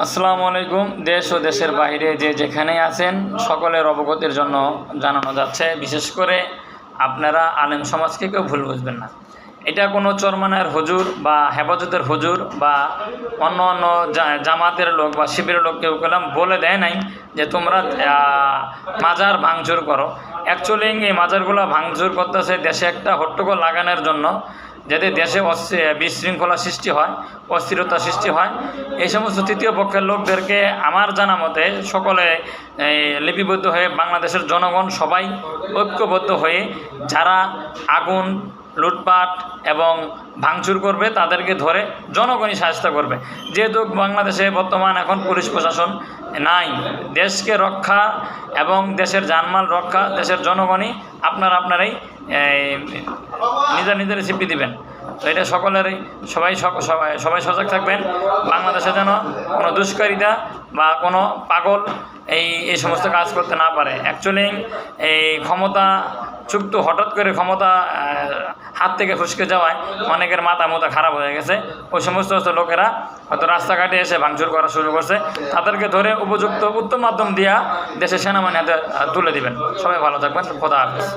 আসসালামু আলাইকুম। দেশ ও দেশের বাইরে যে যেখানেই আছেন সকলের অবগতির জন্য জানানো যাচ্ছে, বিশেষ করে আপনারা আলেম সমাজকে কেউ ভুল বুঝবেন না। এটা কোনো চরমানের হুজুর বা হেফাজতের হুজুর বা অন্য অন্য জামাতের লোক বা শিবিরের লোক কেউ কেলাম বলে দেয় নাই যে তোমরা মাজার ভাঙচুর করো। অ্যাকচুয়ালি এই মাজারগুলো ভাঙচুর করতেছে দেশে একটা হট্টগোল লাগানোর জন্য, যাতে দেশে বিশৃঙ্খলা সৃষ্টি হয়, অস্থিরতা সৃষ্টি হয়। এই সমস্ত তৃতীয় পক্ষের লোকদেরকে আমার জানা মতে সকলে লিপিবদ্ধ হয়ে বাংলাদেশের জনগণ সবাই ঐক্যবদ্ধ হয়ে যারা আগুন, লুটপাট এবং ভাঙচুর করবে তাদেরকে ধরে জনগণই শাস্তি করবে। যেহেতু বাংলাদেশে বর্তমান এখন পুলিশ প্রশাসন নাই, দেশকে রক্ষা এবং দেশের জানমাল রক্ষা দেশের জনগণই আপনারাই নিজের সিপি দিবেন। তো এটা সকলেরই সবাই সজাগ থাকবেন, বাংলাদেশে যেন কোনো দুষ্কারিতা বা কোনো পাগল এই সমস্ত কাজ করতে না পারে। অ্যাকচুয়ালি এই ক্ষমতা চুক্ত হঠাৎ করে ক্ষমতা হাত থেকে ফুসকে যাওয়ায় অনেকের মাথা খারাপ হয়ে গেছে। ওই সমস্ত লোকেরা হয়তো রাস্তাঘাটে এসে ভাঙচুর করা শুরু করছে, তাদেরকে ধরে উপযুক্ত উত্তম মাধ্যম দিয়া দেশের সেনাবাহিনী হাতে তুলে দিবেন। সবাই ভালো থাকবেন। খোদা হাফেজ।